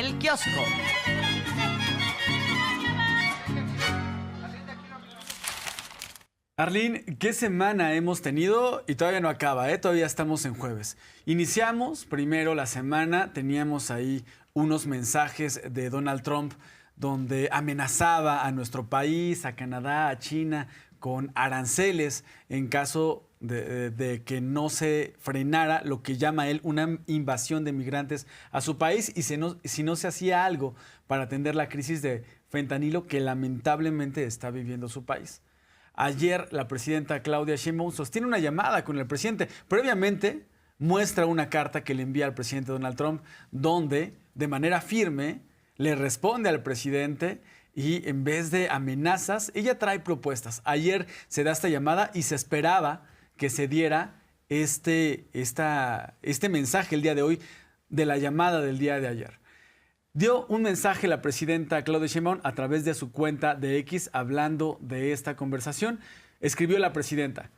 el kiosco. Arlene, ¿qué semana hemos tenido? Y todavía no acaba, todavía estamos en jueves. Iniciamos primero la semana, teníamos ahí unos mensajes de Donald Trump donde amenazaba a nuestro país, a Canadá, a China, con aranceles en caso de que no se frenara lo que llama él una invasión de migrantes a su país y si no se hacía algo para atender la crisis de fentanilo que lamentablemente está viviendo su país. Ayer la presidenta Claudia Sheinbaum sostiene una llamada con el presidente. Previamente muestra una carta que le envía al presidente Donald Trump donde de manera firme le responde al presidente y en vez de amenazas, ella trae propuestas. Ayer se da esta llamada y se esperaba que se diera este mensaje el día de hoy de la llamada del día de ayer. Dio un mensaje la presidenta Claudia Sheinbaum a través de su cuenta de X hablando de esta conversación. Escribió la presidenta: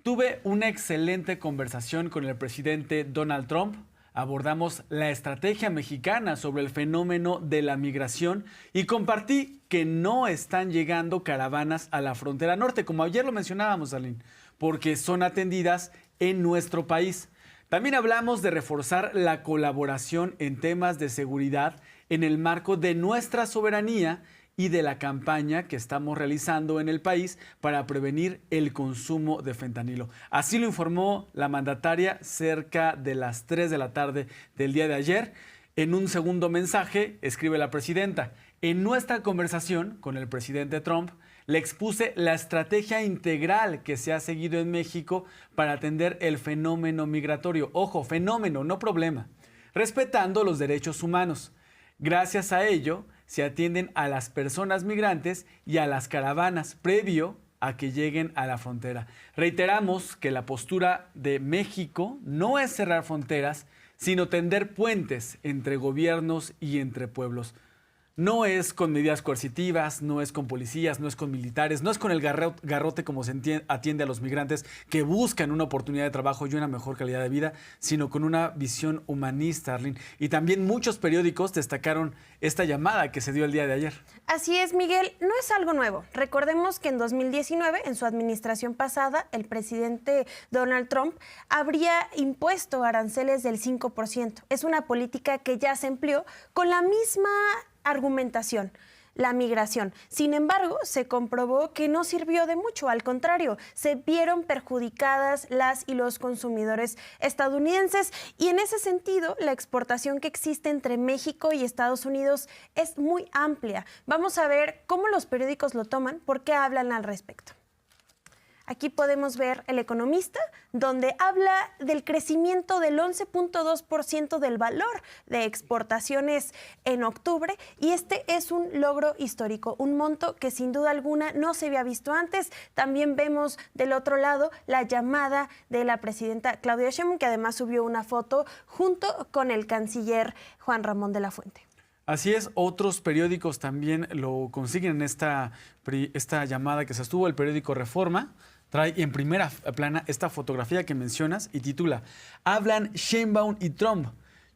tuve una excelente conversación con el presidente Donald Trump. Abordamos la estrategia mexicana sobre el fenómeno de la migración y compartí que no están llegando caravanas a la frontera norte, como ayer lo mencionábamos, Arlene, porque son atendidas en nuestro país. También hablamos de reforzar la colaboración en temas de seguridad en el marco de nuestra soberanía y de la campaña que estamos realizando en el país para prevenir el consumo de fentanilo. Así lo informó la mandataria cerca de las 3 de la tarde del día de ayer. En un segundo mensaje, escribe la presidenta: en nuestra conversación con el presidente Trump, le expuse la estrategia integral que se ha seguido en México para atender el fenómeno migratorio. Ojo, fenómeno, no problema. Respetando los derechos humanos. Gracias a ello, se atienden a las personas migrantes y a las caravanas previo a que lleguen a la frontera. Reiteramos que la postura de México no es cerrar fronteras, sino tender puentes entre gobiernos y entre pueblos. No es con medidas coercitivas, no es con policías, no es con militares, no es con el garrote como se atiende a los migrantes que buscan una oportunidad de trabajo y una mejor calidad de vida, sino con una visión humanista, Arlene. Y también muchos periódicos destacaron esta llamada que se dio el día de ayer. Así es, Miguel, no es algo nuevo. Recordemos que en 2019, en su administración pasada, el presidente Donald Trump habría impuesto aranceles del 5%. Es una política que ya se empleó con la misma argumentación, la migración. Sin embargo, se comprobó que no sirvió de mucho, al contrario, se vieron perjudicadas las y los consumidores estadounidenses y en ese sentido la exportación que existe entre México y Estados Unidos es muy amplia. Vamos a ver cómo los periódicos lo toman, por qué hablan al respecto. Aquí podemos ver El Economista, donde habla del crecimiento del 11.2% del valor de exportaciones en octubre y este es un logro histórico, un monto que sin duda alguna no se había visto antes. También vemos del otro lado la llamada de la presidenta Claudia Sheinbaum, que además subió una foto junto con el canciller Juan Ramón de la Fuente. Así es, otros periódicos también lo consiguen en esta llamada que se sostuvo. El periódico Reforma trae en primera plana esta fotografía que mencionas y titula: hablan Sheinbaum y Trump,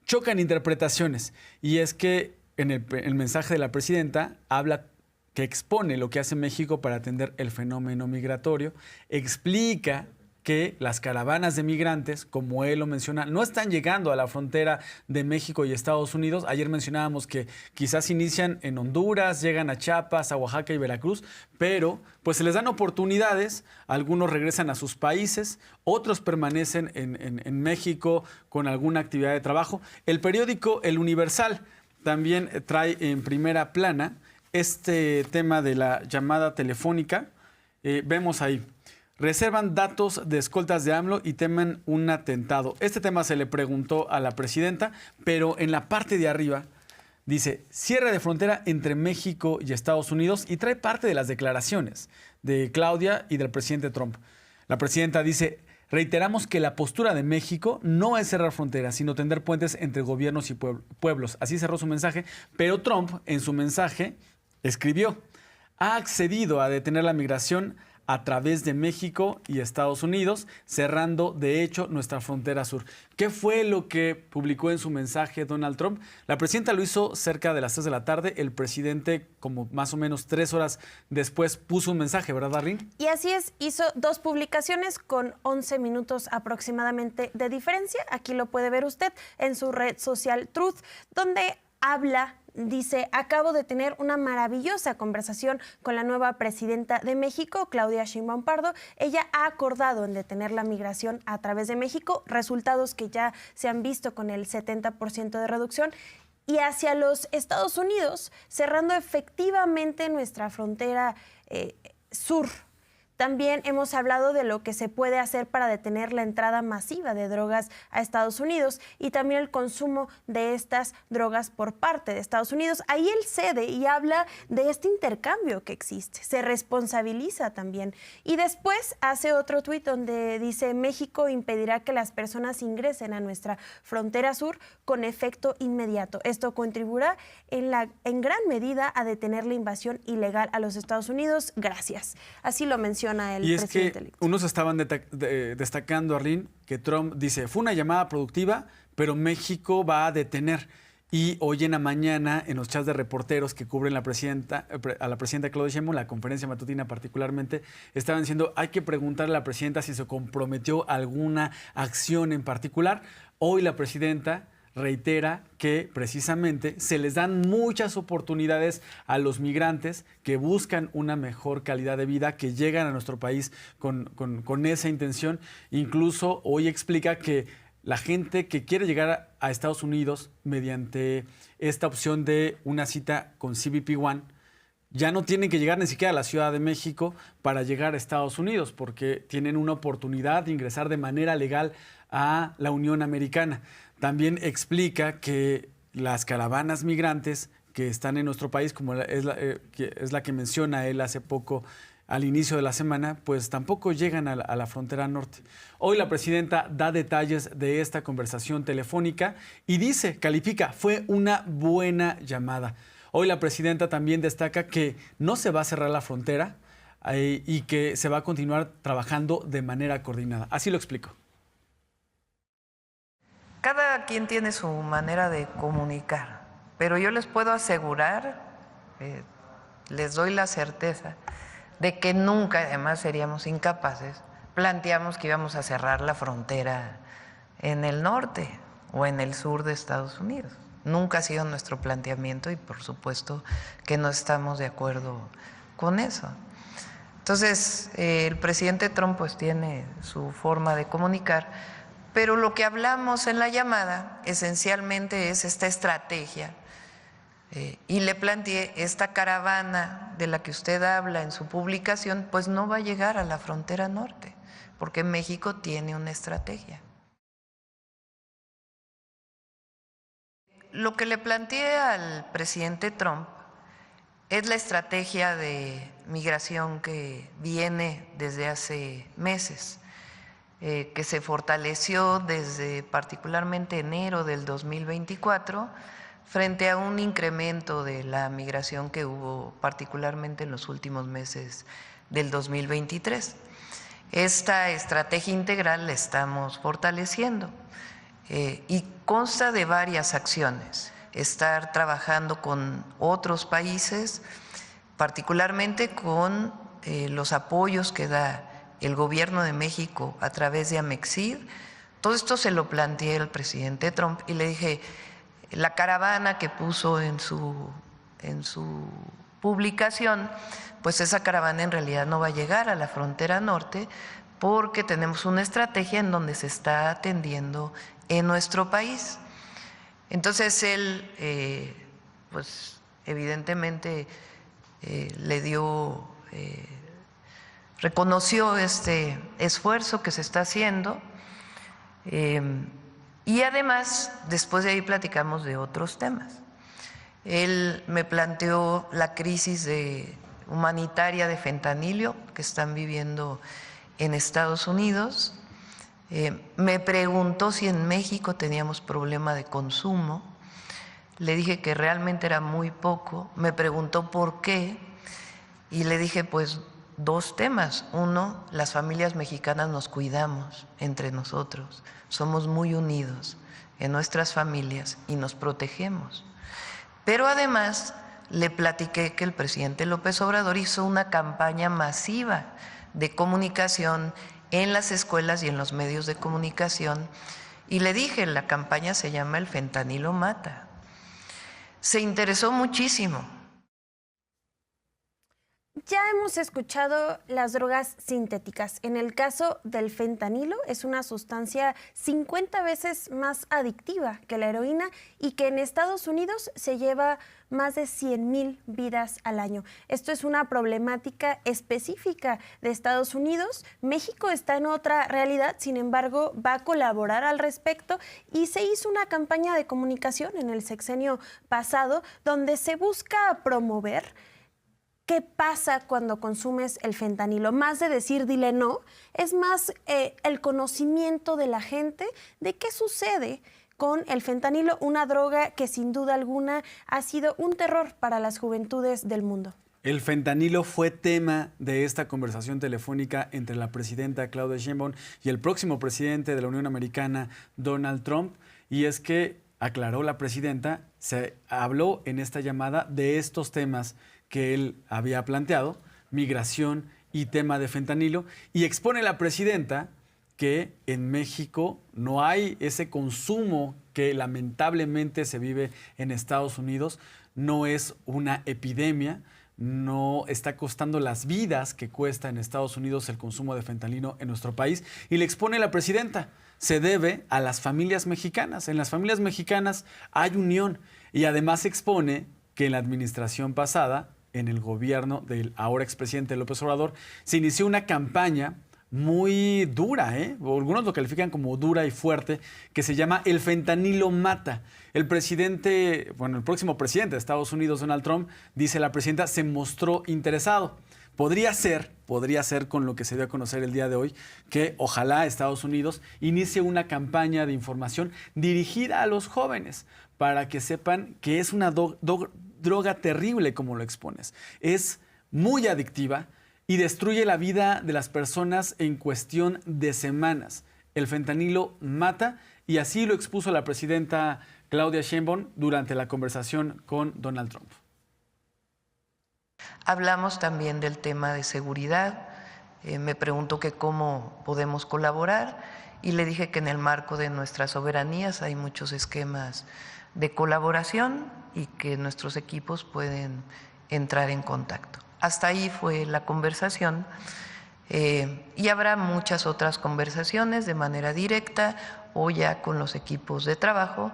chocan interpretaciones. Y es que en el mensaje de la presidenta habla que expone lo que hace México para atender el fenómeno migratorio, explica que las caravanas de migrantes, como él lo menciona, no están llegando a la frontera de México y Estados Unidos. Ayer mencionábamos que quizás inician en Honduras, llegan a Chiapas, a Oaxaca y Veracruz, pero pues se les dan oportunidades, algunos regresan a sus países, otros permanecen en México con alguna actividad de trabajo. El periódico El Universal también trae en primera plana este tema de la llamada telefónica. Vemos ahí: reservan datos de escoltas de AMLO y temen un atentado. Este tema se le preguntó a la presidenta, pero en la parte de arriba dice: cierre de frontera entre México y Estados Unidos, y trae parte de las declaraciones de Claudia y del presidente Trump. La presidenta dice: reiteramos que la postura de México no es cerrar fronteras, sino tender puentes entre gobiernos y pueblos. Así cerró su mensaje, pero Trump en su mensaje escribió: ha accedido a detener la migración a través de México y Estados Unidos, cerrando de hecho nuestra frontera sur. ¿Qué fue lo que publicó en su mensaje Donald Trump? La presidenta lo hizo cerca de las 3 de la tarde, el presidente como más o menos 3 horas después puso un mensaje, ¿verdad, Darlene? Y así es, hizo 2 publicaciones con 11 minutos aproximadamente de diferencia. Aquí lo puede ver usted en su red social Truth, donde dice, acabo de tener una maravillosa conversación con la nueva presidenta de México, Claudia Sheinbaum Pardo. Ella ha acordado en detener la migración a través de México, resultados que ya se han visto con el 70% de reducción, y hacia los Estados Unidos, cerrando efectivamente nuestra frontera sur. También hemos hablado de lo que se puede hacer para detener la entrada masiva de drogas a Estados Unidos y también el consumo de estas drogas por parte de Estados Unidos. Ahí él cede y habla de este intercambio que existe, se responsabiliza también. Y después hace otro tuit donde dice, México impedirá que las personas ingresen a nuestra frontera sur con efecto inmediato. Esto contribuirá en gran medida a detener la invasión ilegal a los Estados Unidos. Gracias. Así lo menciona el y es presidente que electo. unos estaban destacando, Arlene, que Trump dice, fue una llamada productiva, pero México va a detener. Y hoy en la mañana, en los chats de reporteros que cubren a la presidenta Claudia Sheinbaum, la conferencia matutina particularmente, estaban diciendo, hay que preguntarle a la presidenta si se comprometió a alguna acción en particular. Hoy la presidenta reitera que precisamente se les dan muchas oportunidades a los migrantes que buscan una mejor calidad de vida, que llegan a nuestro país con esa intención. Incluso hoy explica que la gente que quiere llegar a Estados Unidos mediante esta opción de una cita con CBP One, ya no tienen que llegar ni siquiera a la Ciudad de México para llegar a Estados Unidos, porque tienen una oportunidad de ingresar de manera legal a la Unión Americana. También explica que las caravanas migrantes que están en nuestro país, como es la que menciona él hace poco al inicio de la semana, pues tampoco llegan a la frontera norte. Hoy la presidenta da detalles de esta conversación telefónica y dice, califica, fue una buena llamada. Hoy la presidenta también destaca que no se va a cerrar la frontera y que se va a continuar trabajando de manera coordinada. Así lo explico. Cada quien tiene su manera de comunicar, pero yo les puedo asegurar, les doy la certeza de que nunca, además seríamos incapaces, planteamos que íbamos a cerrar la frontera en el norte o en el sur de Estados Unidos. Nunca ha sido nuestro planteamiento y por supuesto que no estamos de acuerdo con eso. Entonces, el presidente Trump pues tiene su forma de comunicar, pero lo que hablamos en la llamada esencialmente es esta estrategia y le planteé esta caravana de la que usted habla en su publicación, pues no va a llegar a la frontera norte, porque México tiene una estrategia. Lo que le planteé al presidente Trump es la estrategia de migración que viene desde hace meses, que se fortaleció desde particularmente enero del 2024 frente a un incremento de la migración que hubo particularmente en los últimos meses del 2023. Esta estrategia integral la estamos fortaleciendo y consta de varias acciones. Estar trabajando con otros países, particularmente con los apoyos que da el gobierno de México a través de Amexid. Todo esto se lo planteé al presidente Trump y le dije, la caravana que puso en su publicación, pues esa caravana en realidad no va a llegar a la frontera norte porque tenemos una estrategia en donde se está atendiendo en nuestro país. Entonces él, pues evidentemente le dio, reconoció este esfuerzo que se está haciendo y además después de ahí platicamos de otros temas. Él me planteó la crisis humanitaria de fentanilo que están viviendo en Estados Unidos. Me preguntó si en México teníamos problema de consumo. Le dije que realmente era muy poco. Me preguntó por qué y le dije, pues dos temas. Uno, las familias mexicanas nos cuidamos entre nosotros, somos muy unidos en nuestras familias y nos protegemos. Pero además le platiqué que el presidente López Obrador hizo una campaña masiva de comunicación en las escuelas y en los medios de comunicación, y le dije, la campaña se llama El fentanilo mata. Se interesó muchísimo. Ya hemos escuchado las drogas sintéticas. En el caso del fentanilo, es una sustancia 50 veces más adictiva que la heroína y que en Estados Unidos se lleva más de 100,000 vidas al año. Esto es una problemática específica de Estados Unidos. México está en otra realidad, sin embargo, va a colaborar al respecto y se hizo una campaña de comunicación en el sexenio pasado donde se busca promover ¿qué pasa cuando consumes el fentanilo? Más de decir dile no, es más el conocimiento de la gente de qué sucede con el fentanilo, una droga que sin duda alguna ha sido un terror para las juventudes del mundo. El fentanilo fue tema de esta conversación telefónica entre la presidenta Claudia Sheinbaum y el próximo presidente de la Unión Americana, Donald Trump, y es que, aclaró la presidenta, se habló en esta llamada de estos temas que él había planteado, migración y tema de fentanilo, y expone la presidenta que en México no hay ese consumo que lamentablemente se vive en Estados Unidos, no es una epidemia, no está costando las vidas que cuesta en Estados Unidos el consumo de fentanilo en nuestro país, y le expone la presidenta, se debe a las familias mexicanas. En las familias mexicanas hay unión, y además expone que en la administración pasada, en el gobierno del ahora expresidente López Obrador, se inició una campaña muy dura, algunos lo califican como dura y fuerte, que se llama El fentanilo mata. El presidente, el próximo presidente de Estados Unidos, Donald Trump, dice la presidenta, se mostró interesado. Podría ser con lo que se dio a conocer el día de hoy, que ojalá Estados Unidos inicie una campaña de información dirigida a los jóvenes para que sepan que es una droga terrible como lo expones. Es muy adictiva y destruye la vida de las personas en cuestión de semanas. El fentanilo mata y así lo expuso la presidenta Claudia Sheinbaum durante la conversación con Donald Trump. Hablamos también del tema de seguridad. Me preguntó que cómo podemos colaborar y le dije que en el marco de nuestras soberanías hay muchos esquemas de colaboración y que nuestros equipos pueden entrar en contacto. Hasta ahí fue la conversación y habrá muchas otras conversaciones de manera directa o ya con los equipos de trabajo,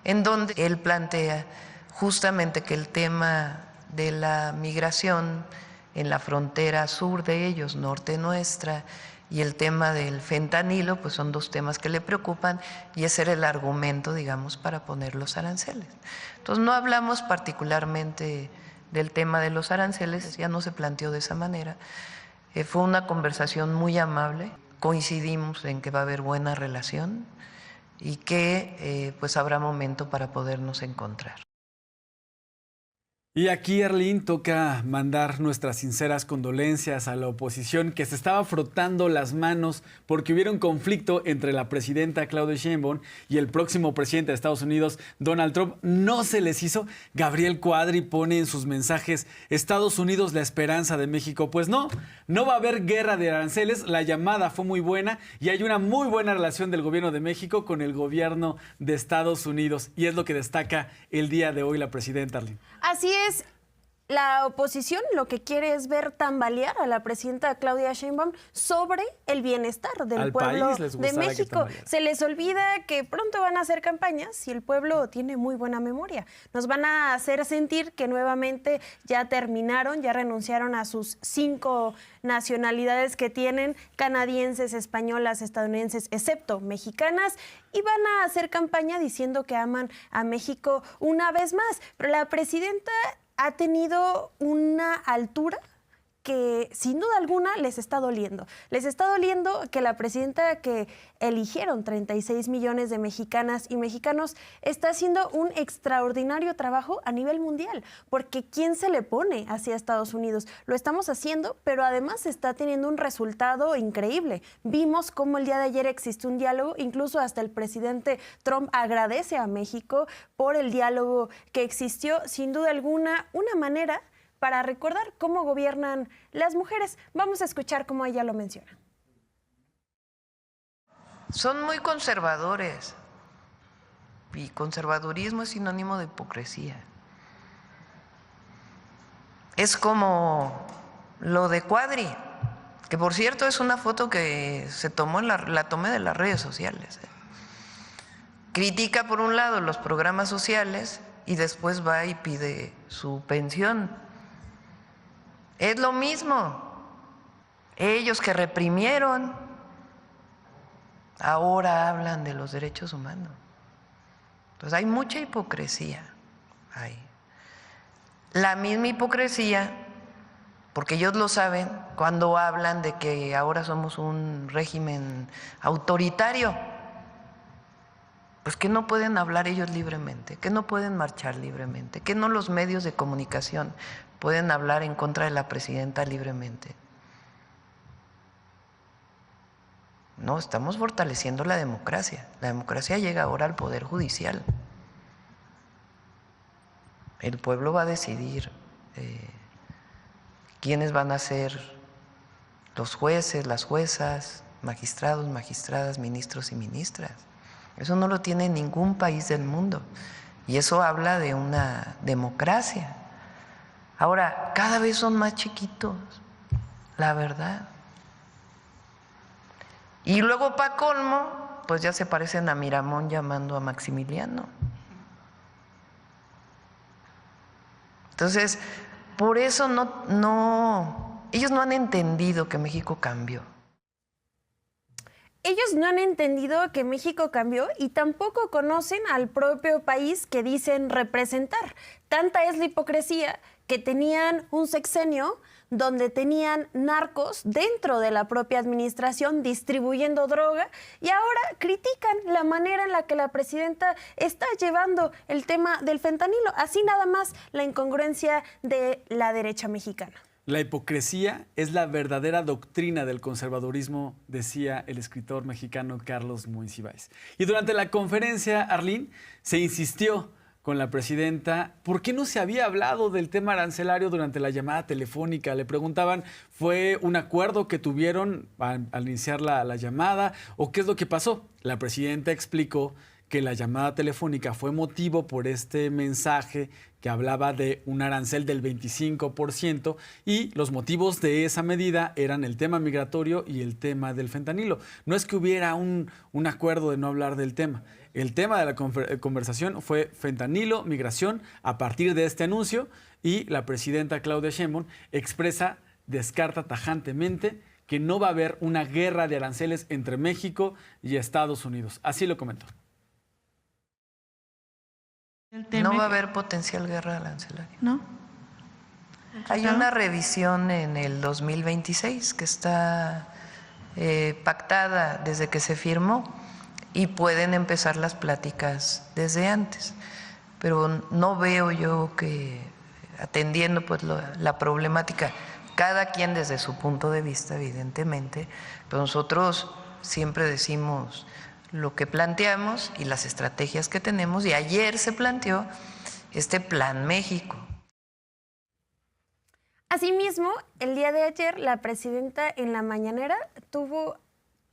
en donde él plantea justamente que el tema de la migración en la frontera sur de ellos, norte nuestra, y el tema del fentanilo, pues son dos temas que le preocupan y ese era el argumento, digamos, para poner los aranceles. Entonces no hablamos particularmente del tema de los aranceles, ya no se planteó de esa manera. Fue una conversación muy amable, coincidimos en que va a haber buena relación y que pues habrá momento para podernos encontrar. Y aquí, Arlene, toca mandar nuestras sinceras condolencias a la oposición que se estaba frotando las manos porque hubiera un conflicto entre la presidenta Claudia Sheinbaum y el próximo presidente de Estados Unidos, Donald Trump. No se les hizo. Gabriel Cuadri pone en sus mensajes, Estados Unidos, la esperanza de México. Pues no va a haber guerra de aranceles. La llamada fue muy buena y hay una muy buena relación del gobierno de México con el gobierno de Estados Unidos. Y es lo que destaca el día de hoy la presidenta, Arlene. Así es. La oposición lo que quiere es ver tambalear a la presidenta Claudia Sheinbaum sobre el bienestar del pueblo de México. Se les olvida que pronto van a hacer campañas y el pueblo tiene muy buena memoria. Nos van a hacer sentir que nuevamente ya terminaron, ya renunciaron a sus 5 nacionalidades que tienen, canadienses, españolas, estadounidenses, excepto mexicanas, y van a hacer campaña diciendo que aman a México una vez más. Pero la presidenta ha tenido una altura que sin duda alguna les está doliendo. Les está doliendo que la presidenta que eligieron 36 millones de mexicanas y mexicanos está haciendo un extraordinario trabajo a nivel mundial, porque ¿quién se le pone hacia Estados Unidos? Lo estamos haciendo, pero además está teniendo un resultado increíble. Vimos cómo el día de ayer existió un diálogo, incluso hasta el presidente Trump agradece a México por el diálogo que existió. Sin duda alguna, una manera para recordar cómo gobiernan las mujeres. Vamos a escuchar cómo ella lo menciona. Son muy conservadores y conservadurismo es sinónimo de hipocresía. Es como lo de Cuadri, que por cierto es una foto que se tomó, la tomé de las redes sociales. Critica por un lado los programas sociales y después va y pide su pensión. Es lo mismo. Ellos que reprimieron, ahora hablan de los derechos humanos. Entonces hay mucha hipocresía ahí. La misma hipocresía, porque ellos lo saben, cuando hablan de que ahora somos un régimen autoritario, pues que no pueden hablar ellos libremente, que no pueden marchar libremente, que no los medios de comunicación pueden hablar en contra de la presidenta libremente. No, estamos fortaleciendo la democracia. La democracia llega ahora al Poder Judicial. El pueblo va a decidir quiénes van a ser los jueces, las juezas, magistrados, magistradas, ministros y ministras. Eso no lo tiene ningún país del mundo. Y eso habla de una democracia. Ahora, cada vez son más chiquitos, la verdad. Y luego, pa' colmo, pues ya se parecen a Miramón llamando a Maximiliano. Entonces, por eso ellos no han entendido que México cambió. Ellos no han entendido que México cambió y tampoco conocen al propio país que dicen representar. Tanta es la hipocresía que tenían un sexenio donde tenían narcos dentro de la propia administración distribuyendo droga y ahora critican la manera en la que la presidenta está llevando el tema del fentanilo. Así nada más la incongruencia de la derecha mexicana. La hipocresía es la verdadera doctrina del conservadurismo, decía el escritor mexicano Carlos Monsiváis. Y durante la conferencia, Arlene, se insistió con la presidenta por qué no se había hablado del tema arancelario durante la llamada telefónica. Le preguntaban, ¿fue un acuerdo que tuvieron al iniciar la llamada o qué es lo que pasó? La presidenta explicó que la llamada telefónica fue motivo por este mensaje que hablaba de un arancel del 25% y los motivos de esa medida eran el tema migratorio y el tema del fentanilo. No es que hubiera un acuerdo de no hablar del tema. El tema de la conversación fue fentanilo, migración, a partir de este anuncio, y la presidenta Claudia Sheinbaum descarta tajantemente que no va a haber una guerra de aranceles entre México y Estados Unidos. Así lo comentó. No va a haber potencial guerra arancelaria. ¿No? Hay una revisión en el 2026 que está pactada desde que se firmó y pueden empezar las pláticas desde antes. Pero no veo yo que, atendiendo pues la problemática, cada quien desde su punto de vista, evidentemente, pero nosotros siempre decimos lo que planteamos y las estrategias que tenemos, y ayer se planteó este Plan México. Asimismo, el día de ayer la presidenta en la mañanera tuvo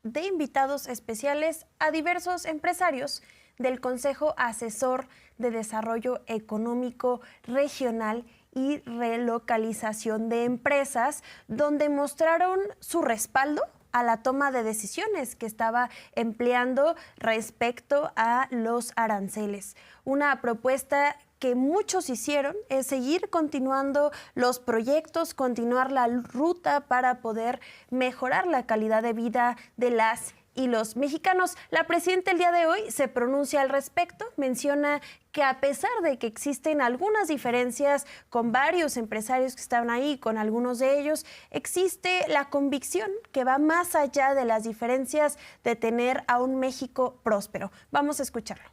de invitados especiales a diversos empresarios del Consejo Asesor de Desarrollo Económico Regional y Relocalización de Empresas, donde mostraron su respaldo a la toma de decisiones que estaba empleando respecto a los aranceles. Una propuesta que muchos hicieron es seguir continuando los proyectos, continuar la ruta para poder mejorar la calidad de vida de las y los mexicanos. La presidenta el día de hoy se pronuncia al respecto, menciona que a pesar de que existen algunas diferencias con varios empresarios que estaban ahí, con algunos de ellos, existe la convicción que va más allá de las diferencias de tener a un México próspero. Vamos a escucharlo.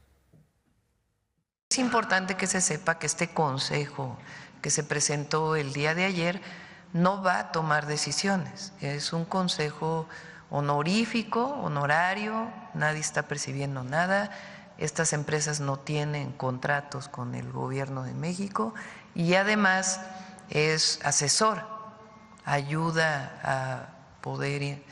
Es importante que se sepa que este consejo que se presentó el día de ayer no va a tomar decisiones. Es un consejo honorífico, honorario, nadie está percibiendo nada. Estas empresas no tienen contratos con el gobierno de México y además es asesor, ayuda a poder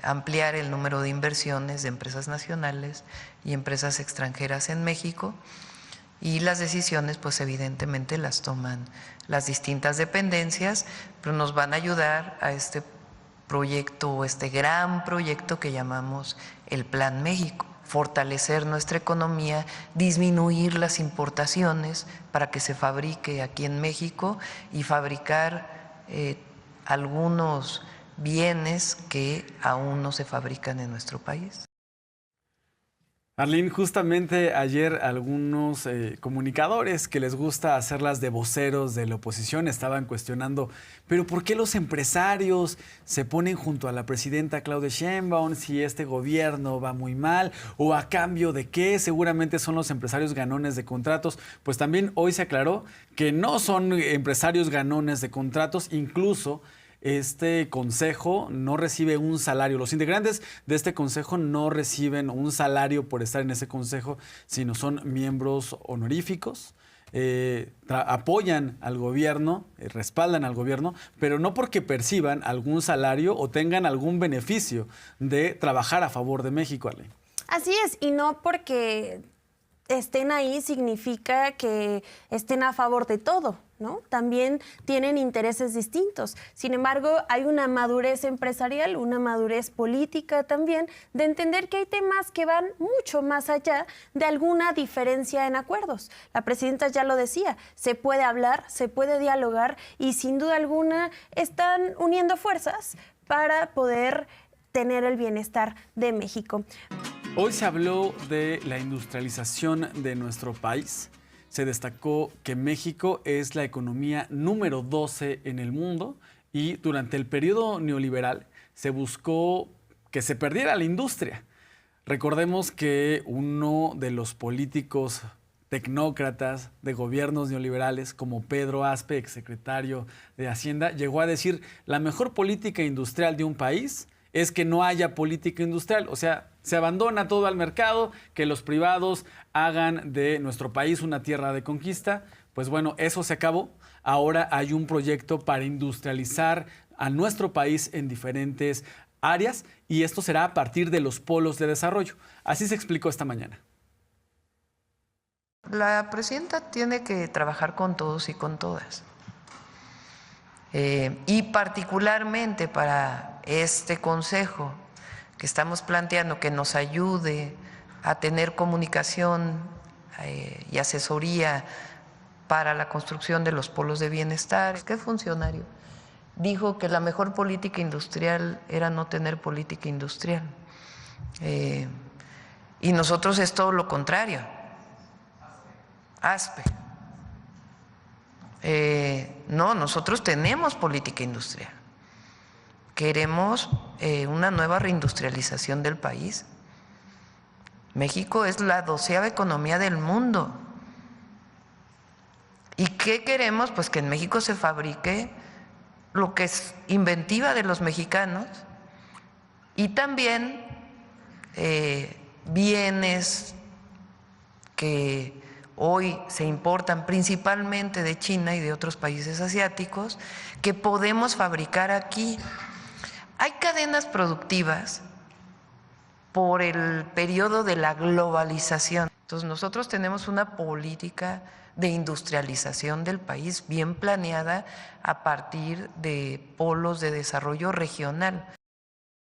ampliar el número de inversiones de empresas nacionales y empresas extranjeras en México. Y las decisiones, pues evidentemente las toman las distintas dependencias, pero nos van a ayudar a este proyecto o este gran proyecto que llamamos el Plan México. Fortalecer nuestra economía, disminuir las importaciones para que se fabrique aquí en México y fabricar algunos bienes que aún no se fabrican en nuestro país. Arlene, justamente ayer algunos comunicadores que les gusta hacerlas de voceros de la oposición estaban cuestionando, pero ¿por qué los empresarios se ponen junto a la presidenta Claudia Sheinbaum si este gobierno va muy mal? ¿O a cambio de qué? Seguramente son los empresarios ganones de contratos. Pues también hoy se aclaró que no son empresarios ganones de contratos, incluso este consejo no recibe un salario. Los integrantes de este consejo no reciben un salario por estar en ese consejo, sino son miembros honoríficos, apoyan al gobierno, respaldan al gobierno, pero no porque perciban algún salario o tengan algún beneficio de trabajar a favor de México, Arlene. Así es, y no porque estén ahí significa que estén a favor de todo, ¿no? También tienen intereses distintos. Sin embargo, hay una madurez empresarial, una madurez política también, de entender que hay temas que van mucho más allá de alguna diferencia en acuerdos. La presidenta ya lo decía, se puede hablar, se puede dialogar y sin duda alguna están uniendo fuerzas para poder tener el bienestar de México. Hoy se habló de la industrialización de nuestro país. Se destacó que México es la economía número 12 en el mundo y durante el periodo neoliberal se buscó que se perdiera la industria. Recordemos que uno de los políticos tecnócratas de gobiernos neoliberales como Pedro Aspe, exsecretario de Hacienda, llegó a decir: la mejor política industrial de un país es que no haya política industrial, o sea, se abandona todo al mercado, que los privados hagan de nuestro país una tierra de conquista. Pues bueno, eso se acabó. Ahora hay un proyecto para industrializar a nuestro país en diferentes áreas y esto será a partir de los polos de desarrollo. Así se explicó esta mañana. La presidenta tiene que trabajar con todos y con todas. Y particularmente para este consejo que estamos planteando, que nos ayude a tener comunicación y asesoría para la construcción de los polos de bienestar. ¿Qué funcionario dijo que la mejor política industrial era no tener política industrial? Y nosotros es todo lo contrario. Aspe. No, nosotros tenemos política industrial. Queremos una nueva reindustrialización del país. México es la 12ª economía del mundo. ¿Y qué queremos? Pues que en México se fabrique lo que es inventiva de los mexicanos y también bienes que hoy se importan principalmente de China y de otros países asiáticos, que podemos fabricar aquí. Hay cadenas productivas por el periodo de la globalización. Entonces nosotros tenemos una política de industrialización del país bien planeada a partir de polos de desarrollo regional.